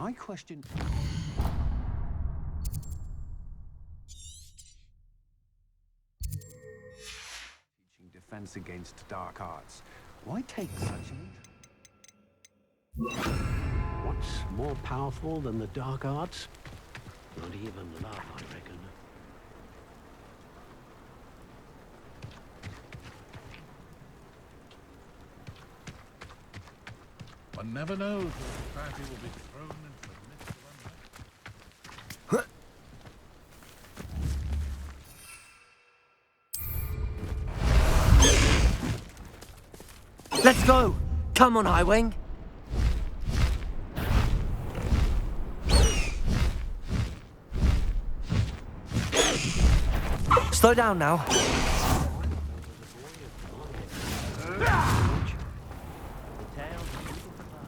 I question... Teaching defense against dark arts. Why take such an interest? What's more powerful than the dark arts? Not even love, I reckon. One never knows when society will be thrown into the midst of Let's go! Come on, Highwing! Slow down now.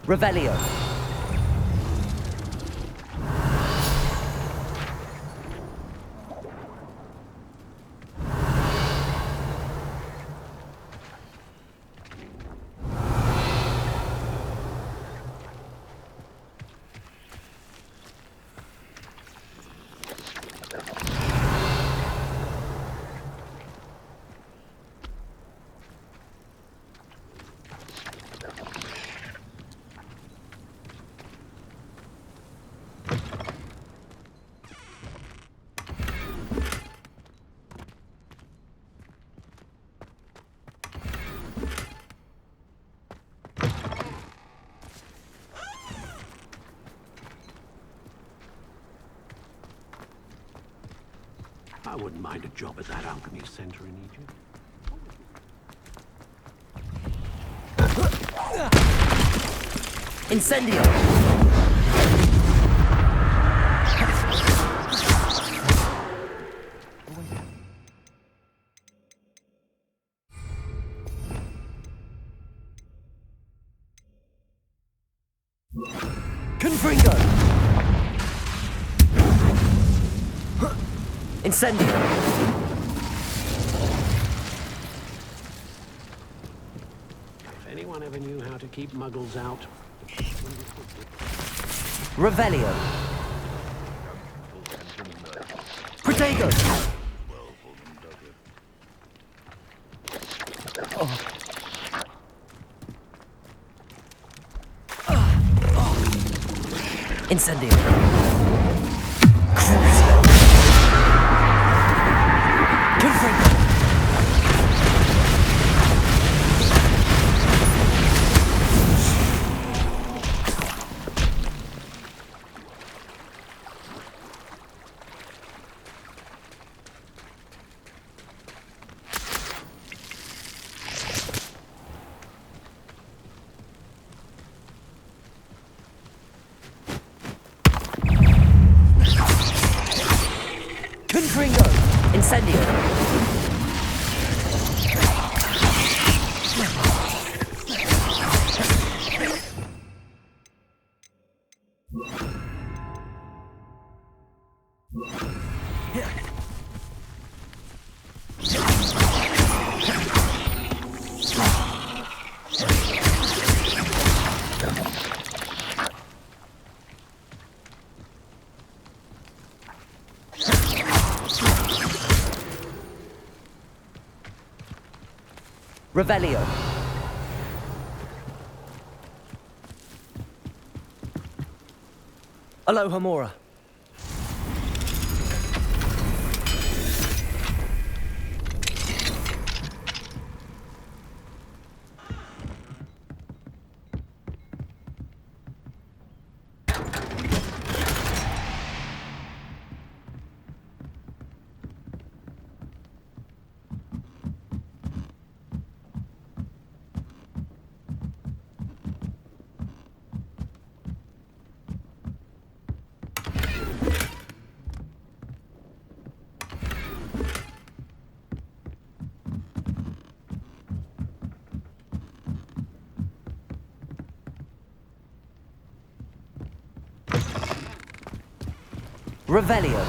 Revelio. I wouldn't mind a job at that alchemy center in Egypt. Incendio! Confringo! Incendio! If anyone ever knew how to keep muggles out... Revelio! Protego! Incendio! Confringo! Confringo! Incendio! Revelio. Aloha Mora. Revelio.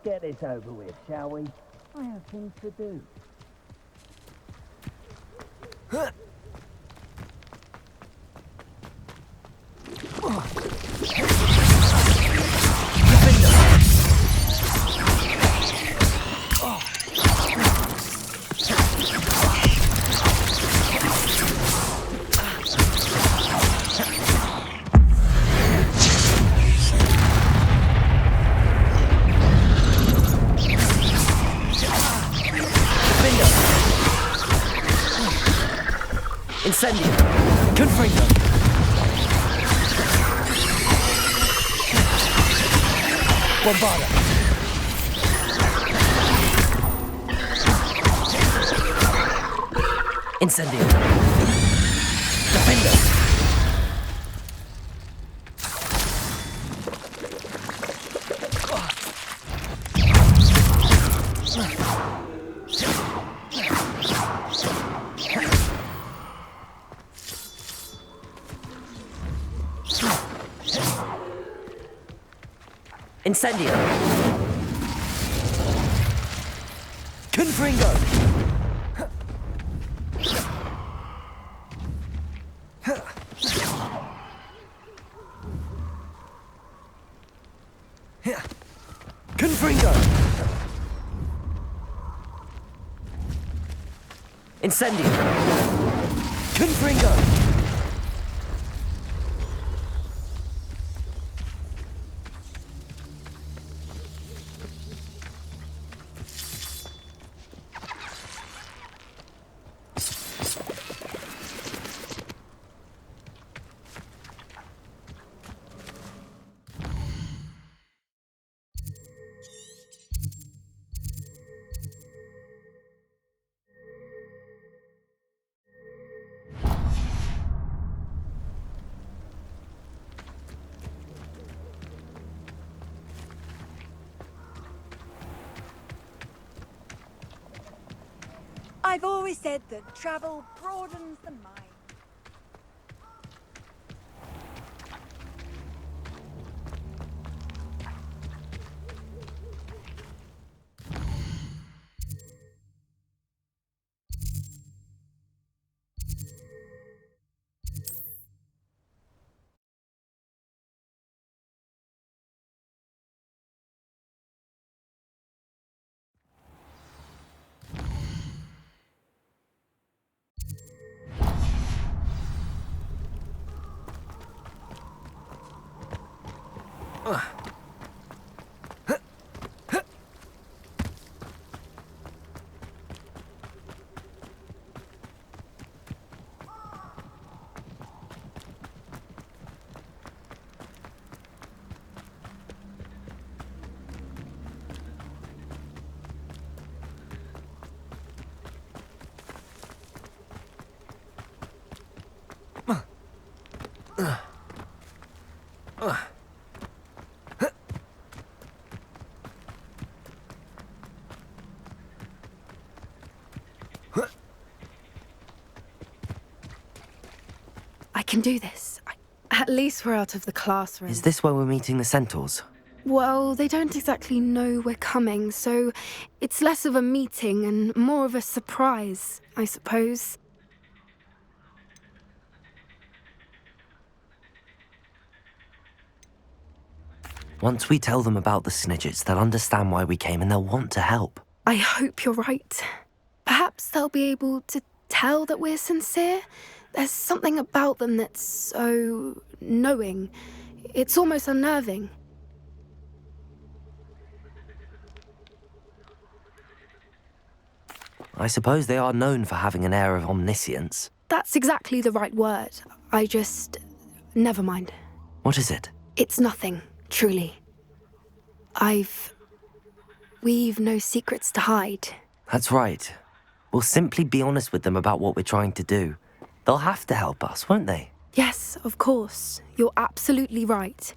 get this over with, shall we? I have things to do. Incendio. Confringo. Bombarda. Incendio. Defendo. Incendio. Confringo. Confringo. Incendio. Confringo. I've always said that travel broadens the mind. I can do this. At least we're out of the classroom. Is this where we're meeting the centaurs? Well, they don't exactly know we're coming, so it's less of a meeting and more of a surprise, I suppose. Once we tell them about the Snidgets, they'll understand why we came and they'll want to help. I hope you're right. Perhaps they'll be able to tell that we're sincere. There's something about them that's so knowing. It's almost unnerving. I suppose they are known for having an air of omniscience. That's exactly the right word. Never mind. What is it? It's nothing, truly. We've no secrets to hide. That's right. We'll simply be honest with them about what we're trying to do. They'll have to help us, won't they? Yes, of course. You're absolutely right.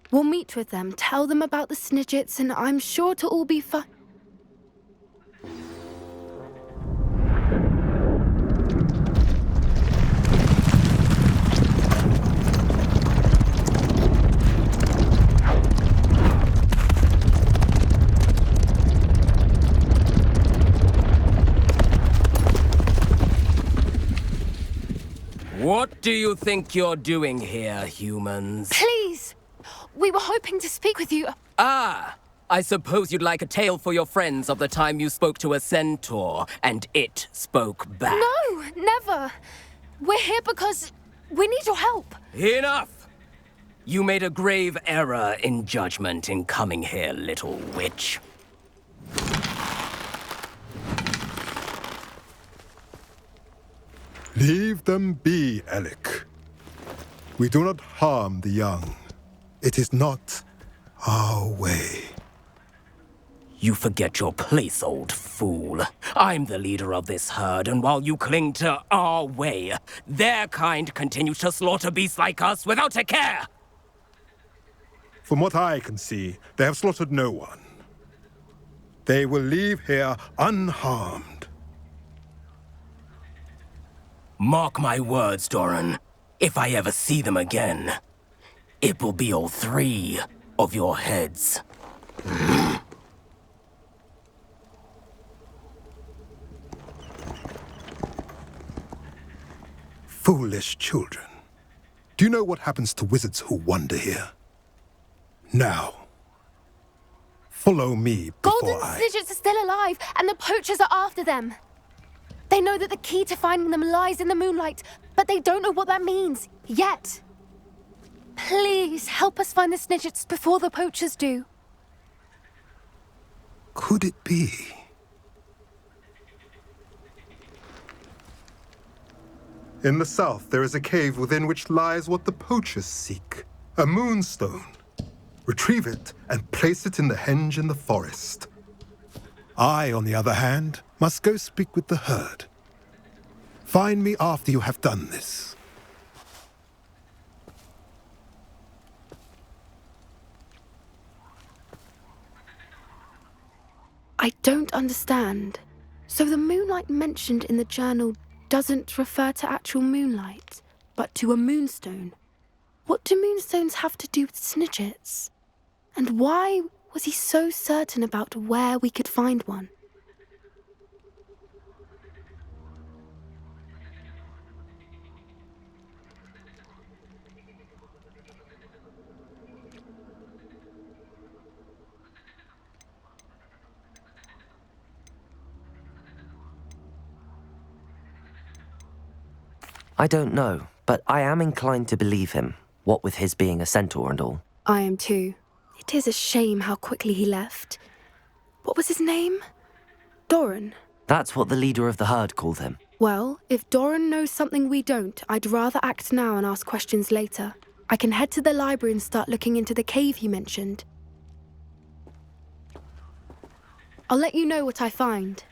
We'll meet with them, tell them about the Snidgets, and I'm sure to all be fine. What do you think you're doing here, humans? Please! We were hoping to speak with you. Ah! I suppose you'd like a tale for your friends of the time you spoke to a centaur, and it spoke back. No, never. We're here because we need your help. Enough! You made a grave error in judgment in coming here, little witch. Leave them be, Alec. We do not harm the young. It is not our way. You forget your place, old fool. I'm the leader of this herd, and while you cling to our way, their kind continues to slaughter beasts like us without a care! From what I can see, they have slaughtered no one. They will leave here unharmed. Mark my words, Doran. If I ever see them again, it will be all 3 of your heads. Foolish children. Do you know what happens to wizards who wander here? Now, follow me before Golden Snidgets are still alive, and the poachers are after them. They know that the key to finding them lies in the moonlight, but they don't know what that means, yet. Please, help us find the Snidgets before the poachers do. Could it be? In the south, there is a cave within which lies what the poachers seek. A moonstone. Retrieve it and place it in the henge in the forest. I, on the other hand, must go speak with the herd. Find me after you have done this. I don't understand. So the moonlight mentioned in the journal doesn't refer to actual moonlight, but to a moonstone. What do moonstones have to do with Snidgets? And why was he so certain about where we could find one? I don't know, but I am inclined to believe him, what with his being a centaur and all. I am too. It is a shame how quickly he left. What was his name? Doran. That's what the leader of the herd called him. Well, if Doran knows something we don't, I'd rather act now and ask questions later. I can head to the library and start looking into the cave you mentioned. I'll let you know what I find.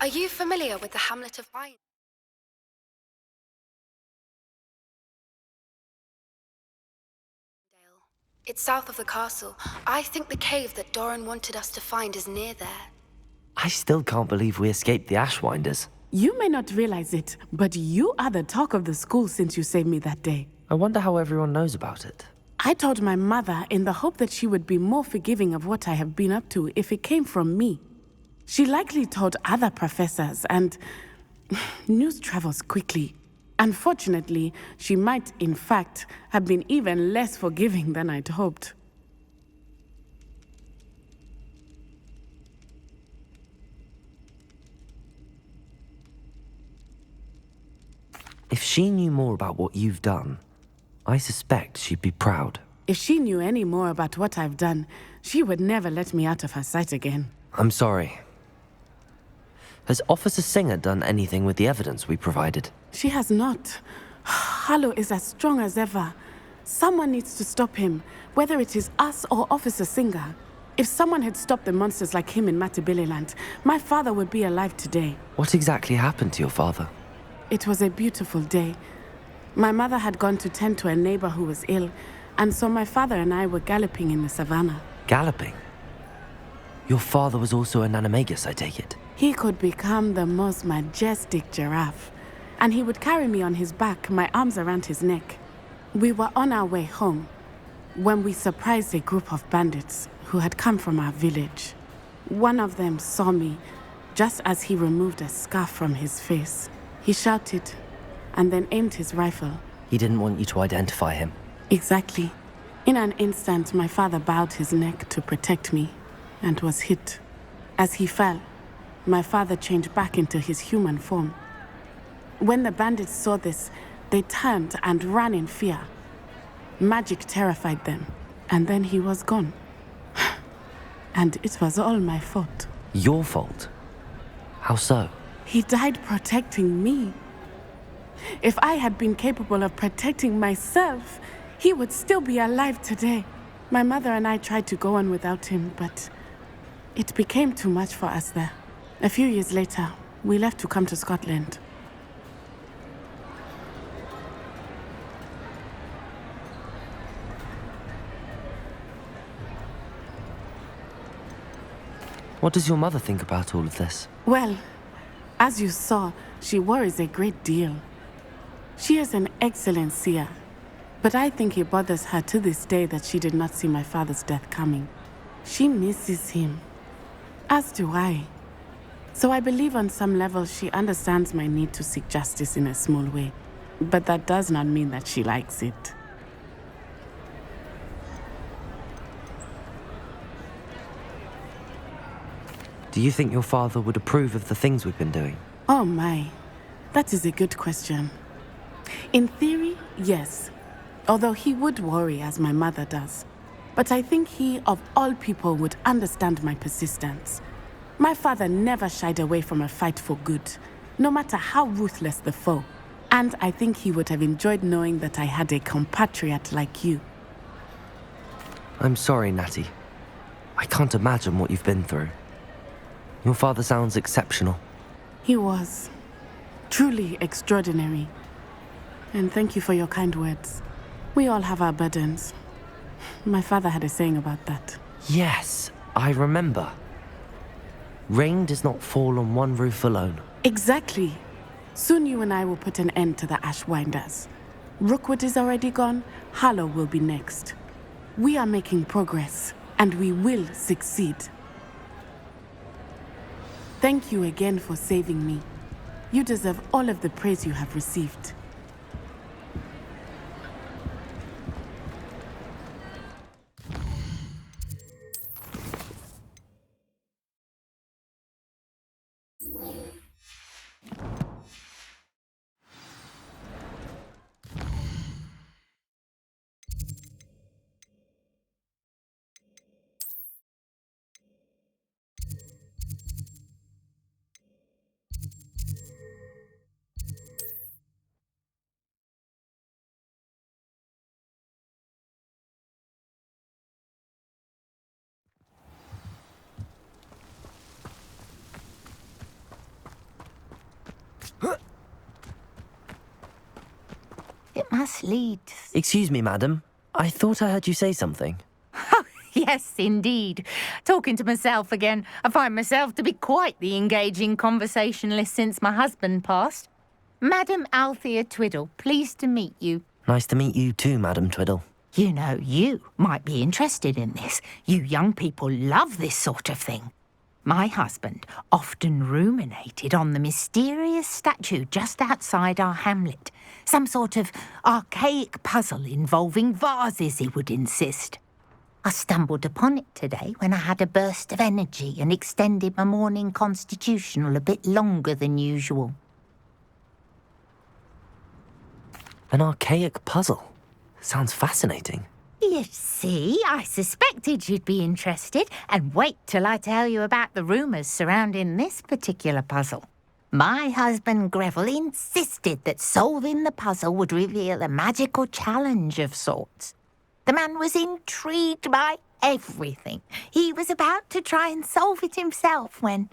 Are you familiar with the hamlet of Vine? It's south of the castle. I think the cave that Doran wanted us to find is near there. I still can't believe we escaped the Ashwinders. You may not realize it, but you are the talk of the school since you saved me that day. I wonder how everyone knows about it. I told my mother in the hope that she would be more forgiving of what I have been up to if it came from me. She likely told other professors, and news travels quickly. Unfortunately, she might, in fact, have been even less forgiving than I'd hoped. If she knew more about what you've done, I suspect she'd be proud. If she knew any more about what I've done, she would never let me out of her sight again. I'm sorry. Has Officer Singer done anything with the evidence we provided? She has not. Harlow is as strong as ever. Someone needs to stop him, whether it is us or Officer Singer. If someone had stopped the monsters like him in Matabeleland, my father would be alive today. What exactly happened to your father? It was a beautiful day. My mother had gone to tend to a neighbor who was ill, and so my father and I were galloping in the savannah. Galloping? Your father was also an animagus, I take it? He could become the most majestic giraffe, and he would carry me on his back, my arms around his neck. We were on our way home when we surprised a group of bandits who had come from our village. One of them saw me just as he removed a scarf from his face. He shouted and then aimed his rifle. He didn't want you to identify him. Exactly. In an instant, my father bowed his neck to protect me and was hit. As he fell, my father changed back into his human form. When the bandits saw this, they turned and ran in fear. Magic terrified them, and then he was gone. And it was all my fault. Your fault? How so? He died protecting me. If I had been capable of protecting myself, he would still be alive today. My mother and I tried to go on without him, but it became too much for us there. A few years later, we left to come to Scotland. What does your mother think about all of this? Well, as you saw, she worries a great deal. She is an excellent seer, but I think it bothers her to this day that she did not see my father's death coming. She misses him, as do I. So I believe on some level she understands my need to seek justice in a small way, but that does not mean that she likes it. Do you think your father would approve of the things we've been doing? Oh my, that is a good question. In theory, yes. Although he would worry as my mother does. But I think he, of all people, would understand my persistence. My father never shied away from a fight for good, no matter how ruthless the foe. And I think he would have enjoyed knowing that I had a compatriot like you. I'm sorry, Natty. I can't imagine what you've been through. Your father sounds exceptional. He was. Truly extraordinary. And thank you for your kind words. We all have our burdens. My father had a saying about that. Yes, I remember. Rain does not fall on one roof alone. Exactly. Soon you and I will put an end to the Ashwinders. Rookwood is already gone. Harlow will be next. We are making progress, and we will succeed. Thank you again for saving me. You deserve all of the praise you have received. It must lead. Excuse me, madam. I thought I heard you say something. Yes, indeed. Talking to myself again. I find myself to be quite the engaging conversationalist since my husband passed. Madam Althea Twiddle, pleased to meet you. Nice to meet you too, Madam Twiddle. You know, you might be interested in this. You young people love this sort of thing. My husband often ruminated on the mysterious statue just outside our hamlet. Some sort of archaic puzzle involving vases, he would insist. I stumbled upon it today when I had a burst of energy and extended my morning constitutional a bit longer than usual. An archaic puzzle. Sounds fascinating. You see, I suspected you'd be interested, and wait till I tell you about the rumours surrounding this particular puzzle. My husband Greville insisted that solving the puzzle would reveal a magical challenge of sorts. The man was intrigued by everything. He was about to try and solve it himself when...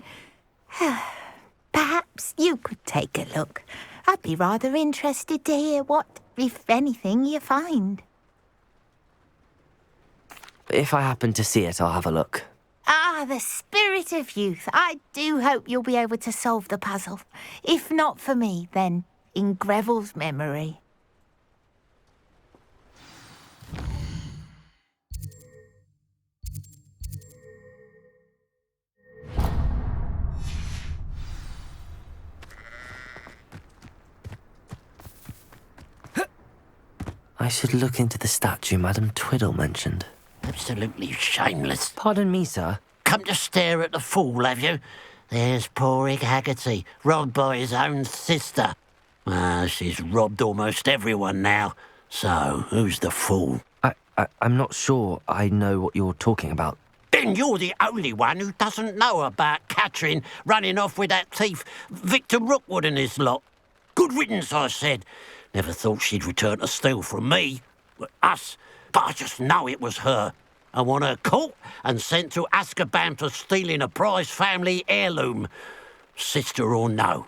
Perhaps you could take a look. I'd be rather interested to hear what, if anything, you find. If I happen to see it, I'll have a look. Ah, the spirit of youth. I do hope you'll be able to solve the puzzle. If not for me, then in Greville's memory. I should look into the statue Madam Twiddle mentioned. Absolutely shameless. Pardon me, sir. Come to stare at the fool, have you? There's poor Ig Haggerty, robbed by his own sister. She's robbed almost everyone now. So, who's the fool? I'm not sure I know what you're talking about. Then you're the only one who doesn't know about Catherine running off with that thief, Victor Rookwood and his lot. Good riddance, I said. Never thought she'd return to steal from me, us, but I just know it was her. I want her caught and sent to Azkaban for stealing a prize family heirloom, sister or no.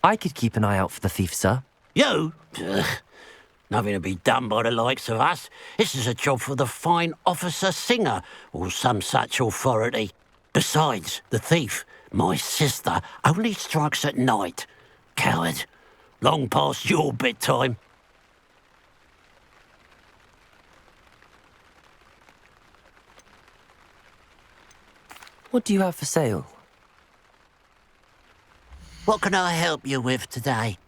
I could keep an eye out for the thief, sir. You? Ugh. Nothing to be done by the likes of us. This is a job for the fine officer Singer or some such authority. Besides, the thief, my sister, only strikes at night. Coward. Long past your bedtime. What do you have for sale? What can I help you with today?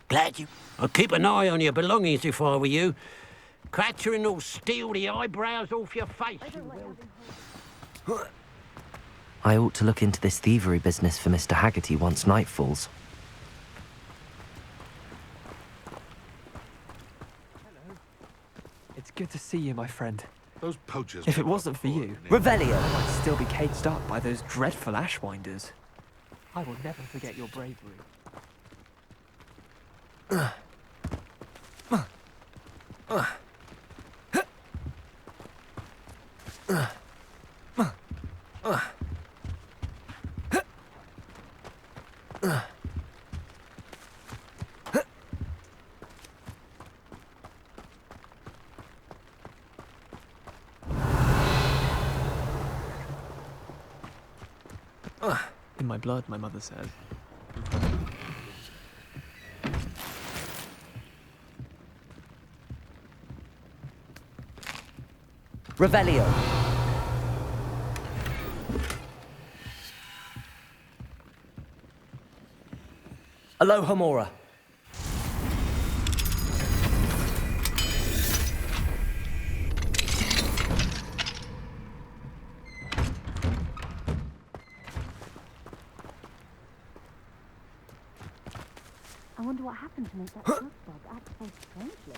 Glad you... I'd keep an eye on your belongings if I were you. Catherine will steal the eyebrows off your face. I ought to look into this thievery business for Mr. Haggerty once night falls. It's good to see you, my friend. Those poachers... If it wasn't for you, Revelio! I might still be caged up by those dreadful ashwinders. I will never forget your bravery. In my blood, my mother said. Revelio! Aloha Mora. I wonder what happened to make that bug act so strangely.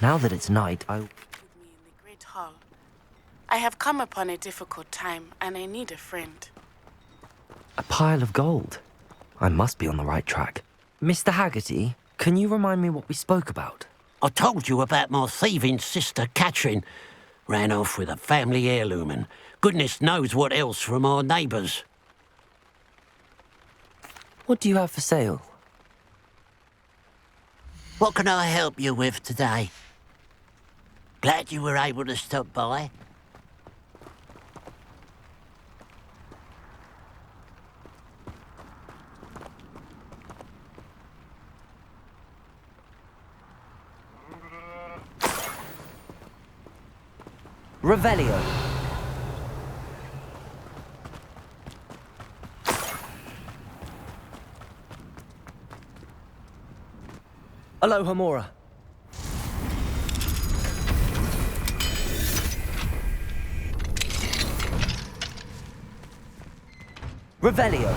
Now that it's night, With me in the great hall. I have come upon a difficult time, and I need a friend. A pile of gold. I must be on the right track. Mr. Haggerty, can you remind me what we spoke about? I told you about my thieving sister Catherine. Ran off with a family heirloom and goodness knows what else from our neighbours. What do you have for sale? What can I help you with today? Glad you were able to stop by. Revelio. Aloha Mora. Revelio.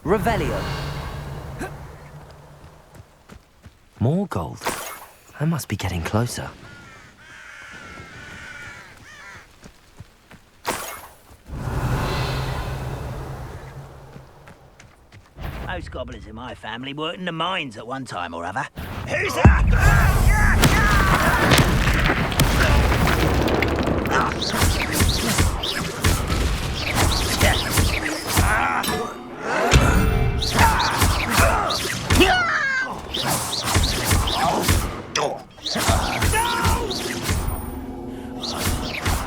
Revelio. More gold. I must be getting closer. Most gobblers in my family worked in the mines at one time or other. Who's that?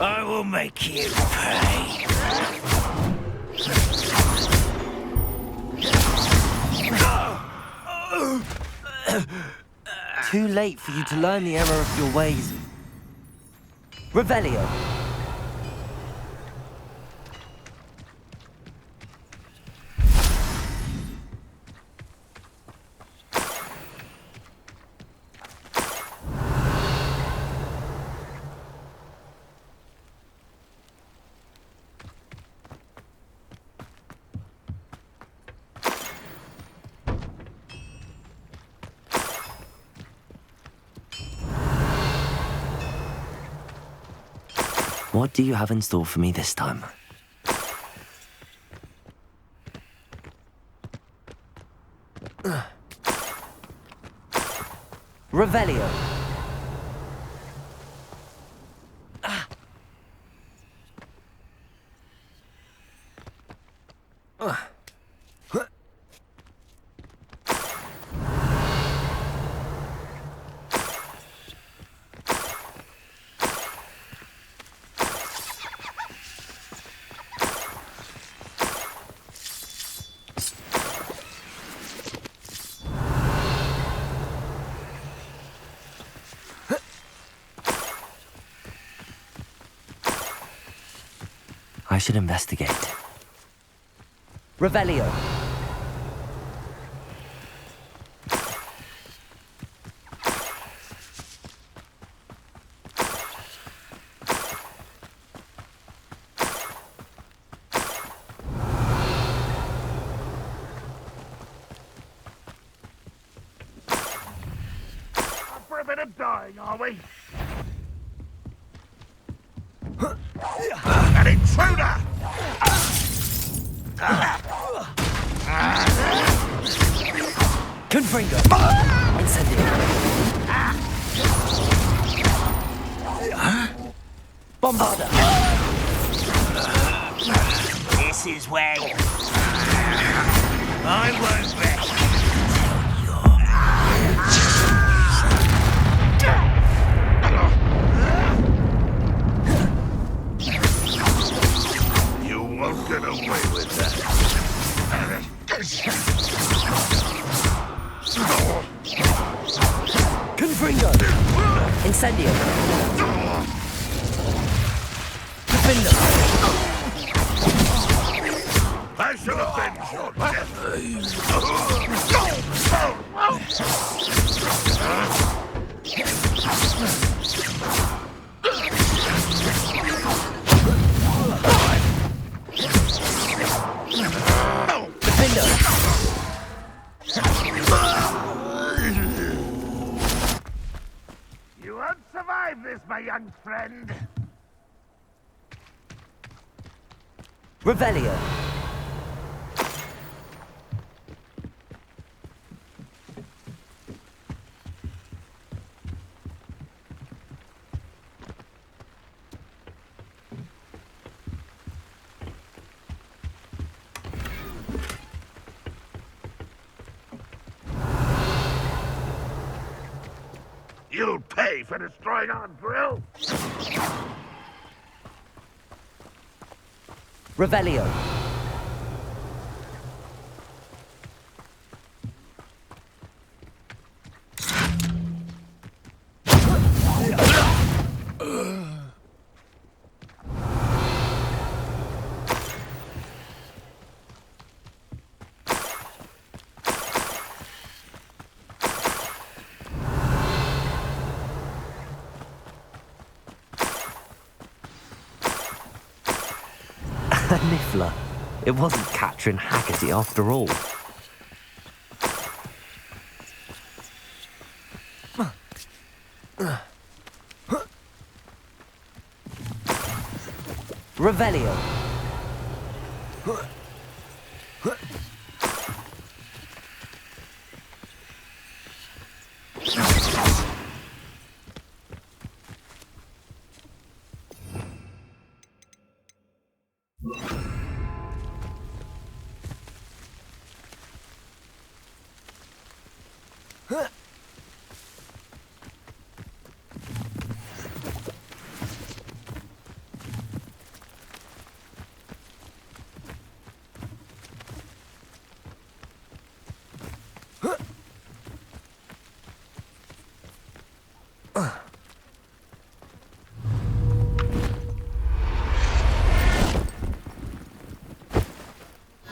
I will make you pay. Too late for you to learn the error of your ways. Revelio. What do you have in store for me this time? Revelio. I should investigate. Revelio. For a bit of dying, are we? An intruder! Confringo. Incendio. Bombarda. This is where I won't rest. You won't get away with that. Confringo. Incendio. Defender. I should have been your death. You won't survive this, my young friend. Revelio. You'll pay for destroying our drill. Revelio. A niffler. It wasn't Catherine Haggerty after all. Revelio.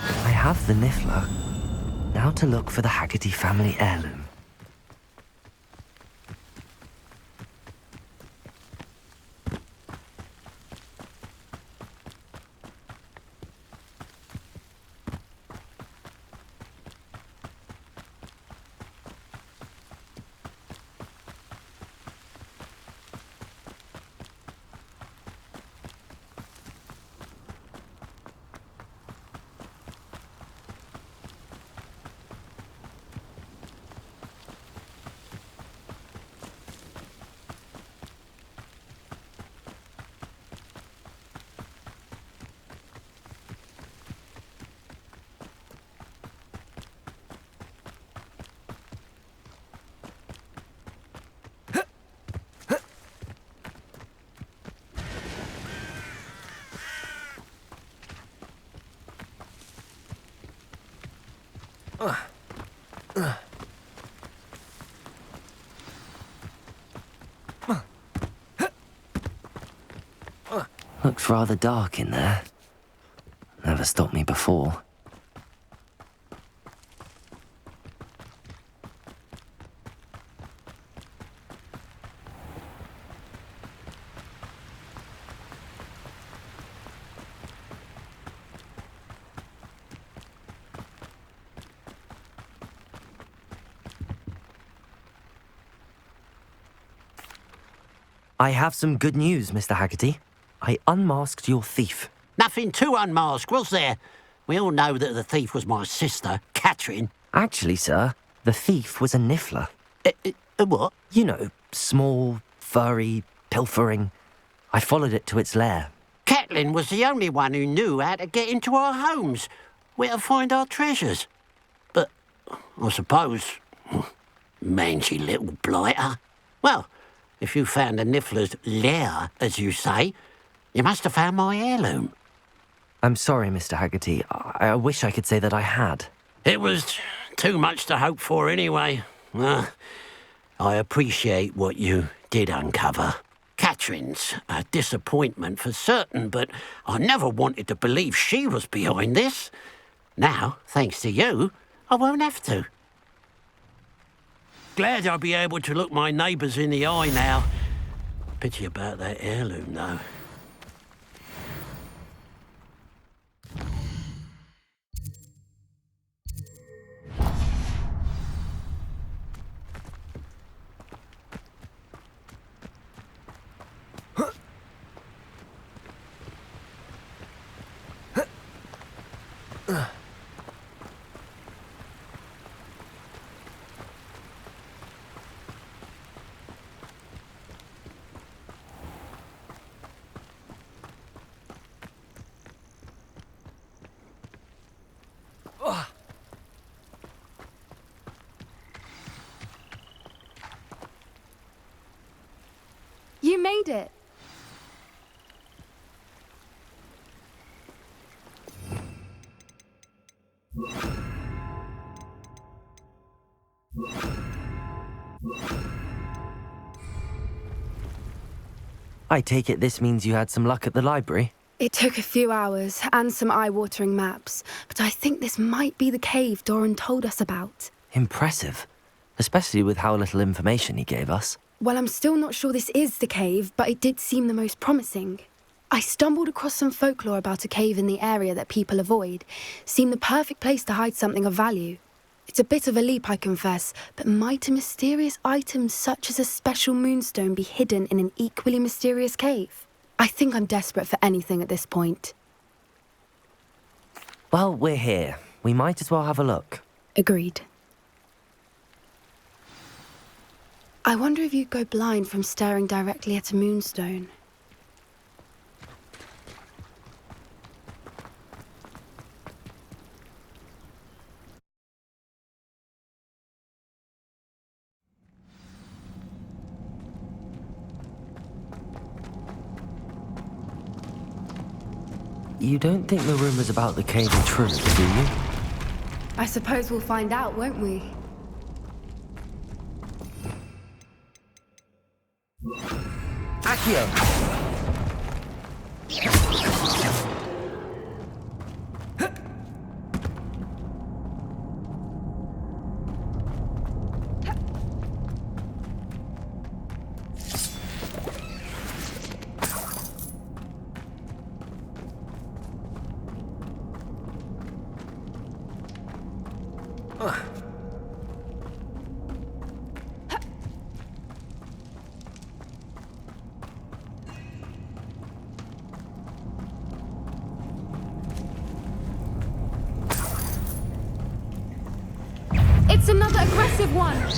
I have the niffler. Now to look for the Haggerty family heirloom. Looks rather dark in there. never stopped me before. I have some good news, Mr. Haggerty. I unmasked your thief. Nothing to unmask, was there? We all know that the thief was my sister, Catherine. Actually, sir, the thief was a niffler. A what? You know, small, furry, pilfering. I followed it to its lair. Catelyn was the only one who knew how to get into our homes, where to find our treasures. But, I suppose, mangy little blighter. Well, if you found the niffler's lair, as you say, you must have found my heirloom. I'm sorry, Mr. Haggerty. I wish I could say that I had. It was too much to hope for anyway. I appreciate what you did uncover. Catherine's a disappointment for certain, but I never wanted to believe she was behind this. Now, thanks to you, I won't have to. Glad I'll be able to look my neighbours in the eye now. Pity about that heirloom, though. You made it. I take it this means you had some luck at the library? It took a few hours and some eye-watering maps, but I think this might be the cave Doran told us about. Impressive. Especially with how little information he gave us. Well, I'm still not sure this is the cave, but it did seem the most promising. I stumbled across some folklore about a cave in the area that people avoid. Seemed the perfect place to hide something of value. It's a bit of a leap, I confess, but might a mysterious item such as a special moonstone be hidden in an equally mysterious cave? I think I'm desperate for anything at this point. Well, we're here. We might as well have a look. Agreed. I wonder if you'd go blind from staring directly at a moonstone. You don't think the rumors about the cave are true, do you? I suppose we'll find out, won't we? Accio! It's another aggressive one! What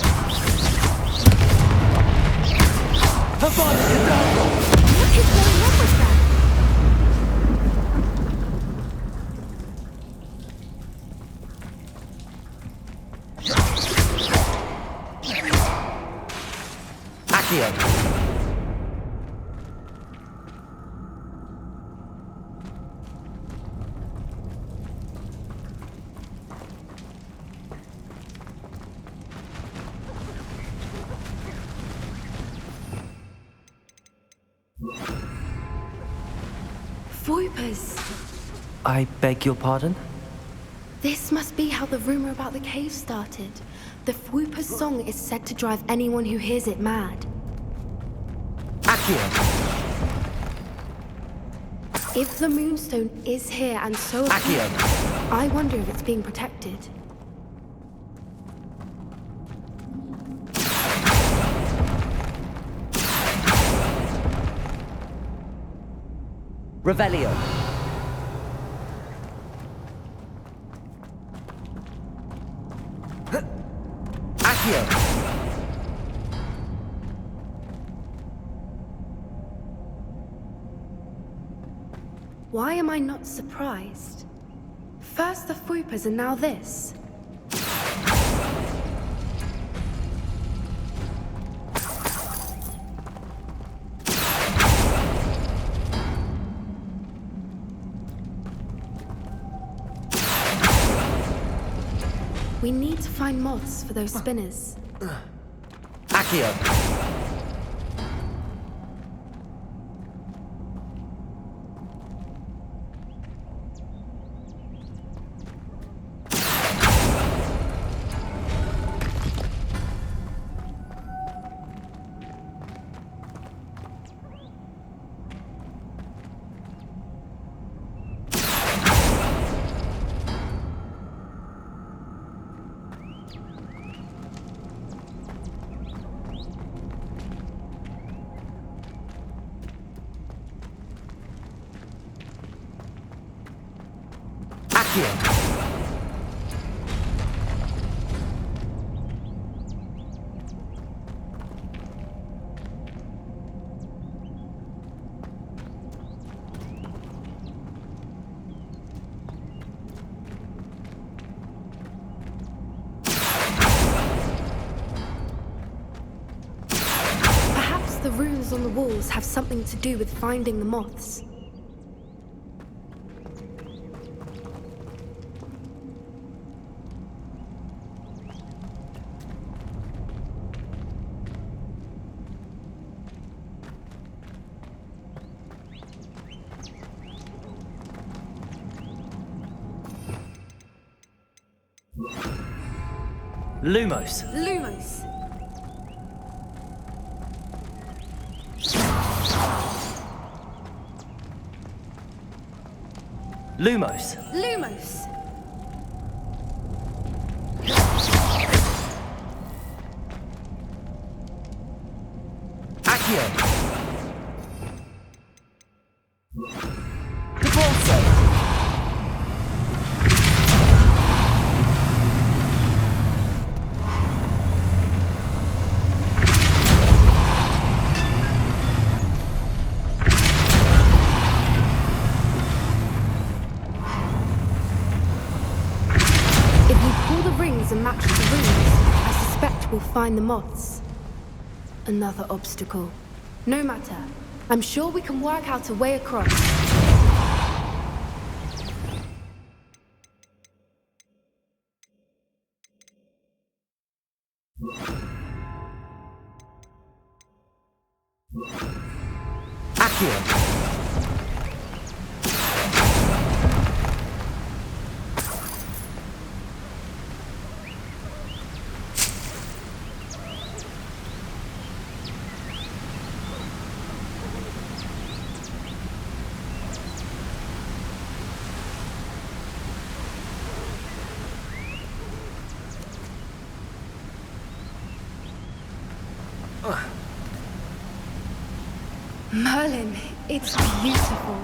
is going on with that? Accio! Vipers. I beg your pardon? This must be how the rumor about the cave started. The Fwooper's song is said to drive anyone who hears it mad. Accio! If the Moonstone is here and so... Accio! I wonder if it's being protected. Revelio. Accio. Why am I not surprised? First the Fwoopers and now this. We need to find moths for those spinners. Accio. Perhaps the runes on the walls have something to do with finding the moths. Lumos. Lumos. Lumos. Lumos. Accio. Repulso. And match the runes, I suspect we'll find the moths. Another obstacle. No matter. I'm sure we can work out a way across. Accio. Merlin, it's beautiful.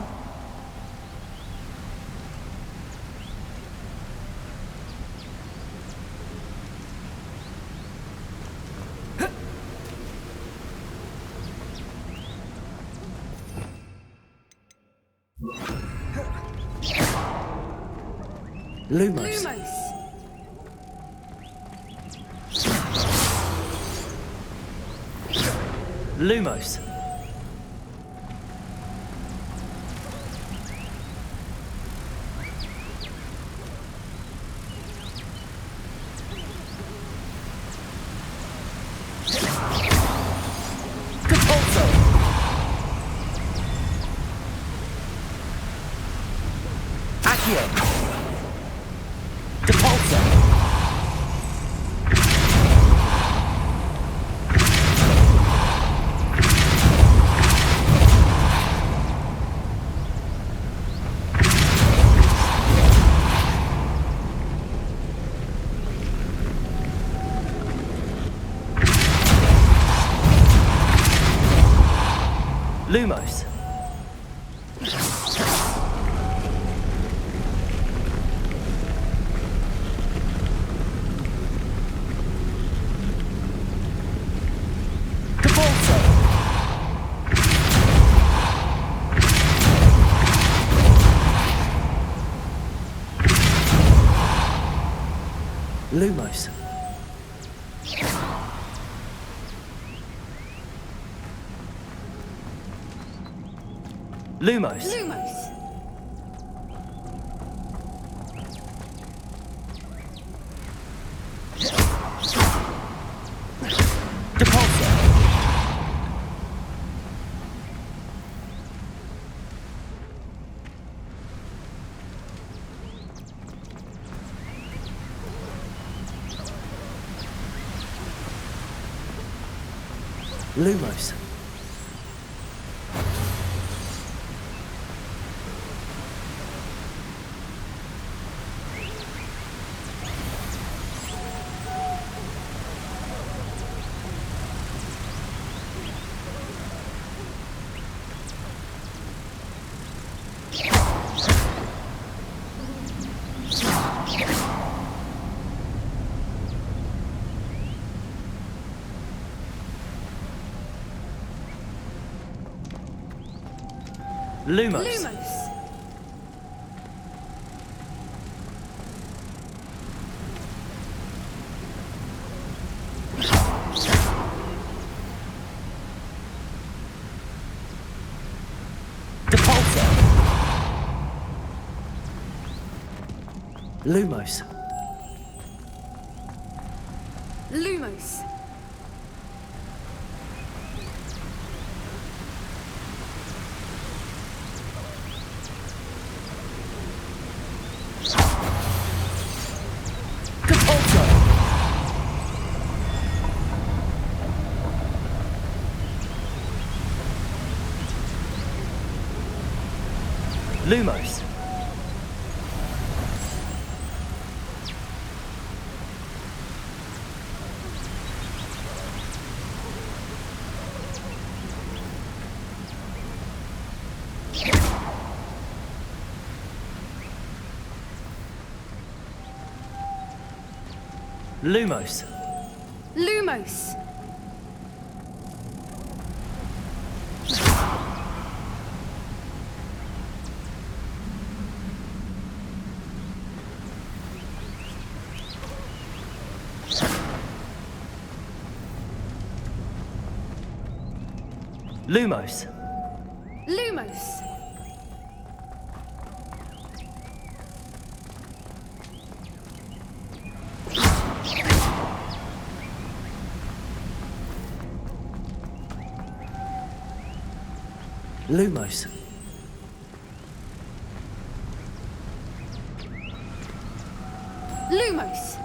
Lumos. Lumos. Accio. Depulso. Lumos. Depulso. Lumos. Lumos. Lumos. Depulso. Lumos. Lumos. Lumos. Depulso. Lumos. Lumos. Depulso. Lumos. Lumos. Lumos. Lumos. Lumos. Lumos. Lumos.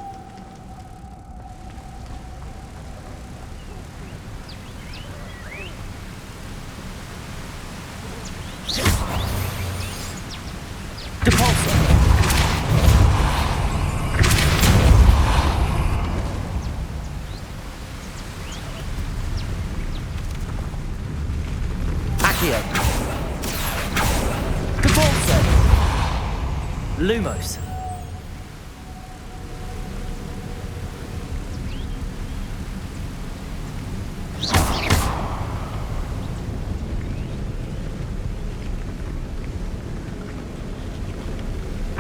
Depulso. Accio. Depulso. Lumos.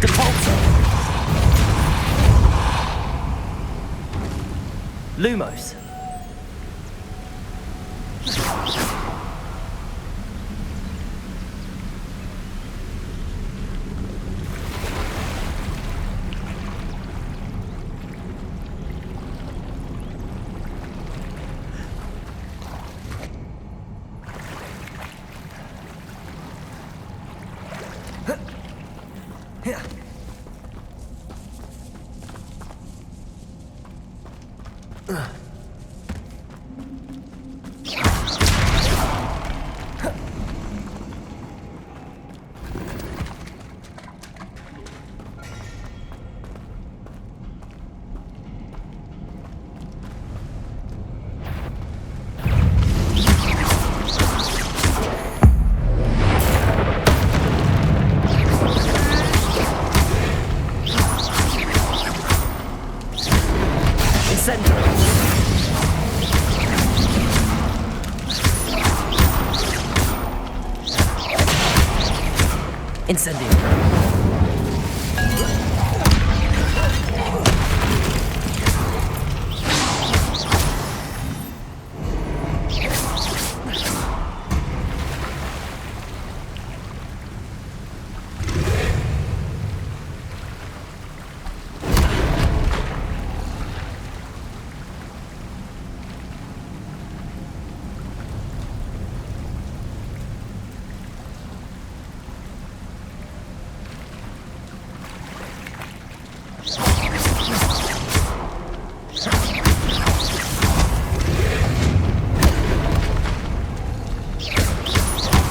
Depulso. Lumos. Here. Incendio.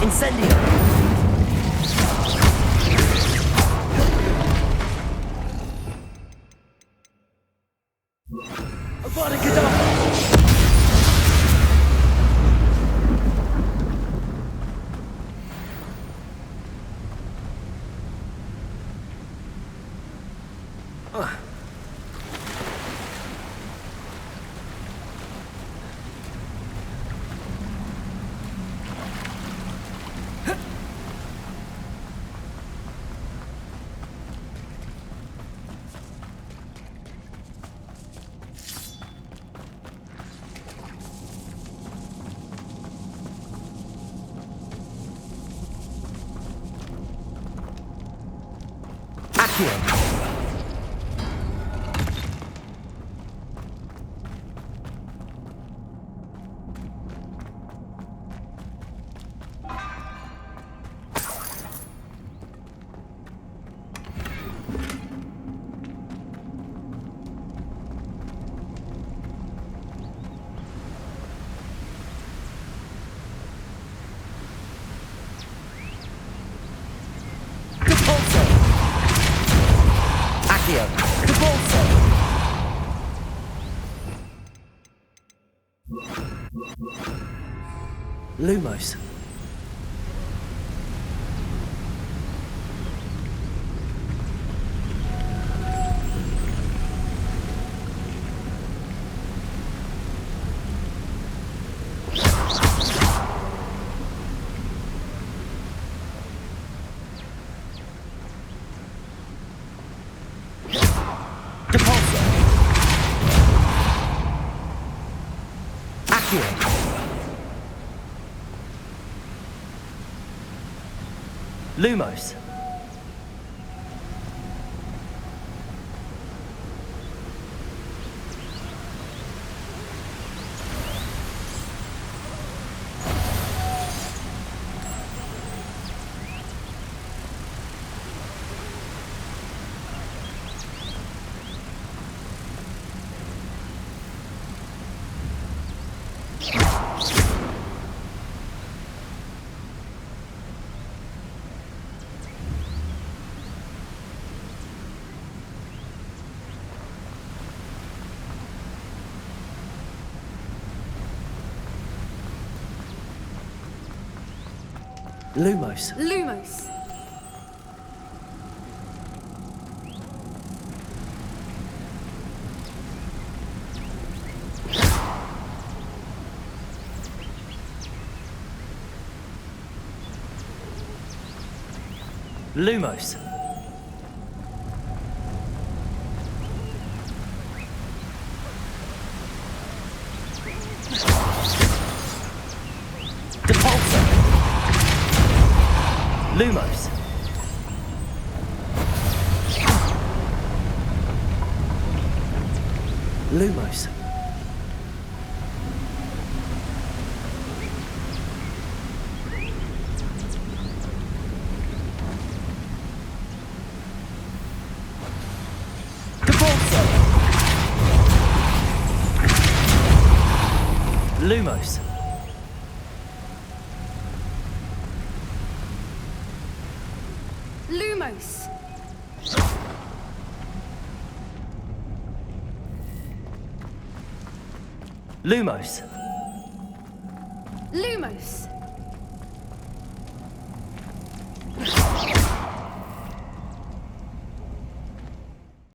Incendio! Avada Kedavra! Accio. Accio. Capulso. Lumos. Depulso. Accio. Lumos. Lumos. Lumos. Lumos. Depulso. Lumos. Lumos. Depulso. Lumos. Lumos. Lumos. Lumos.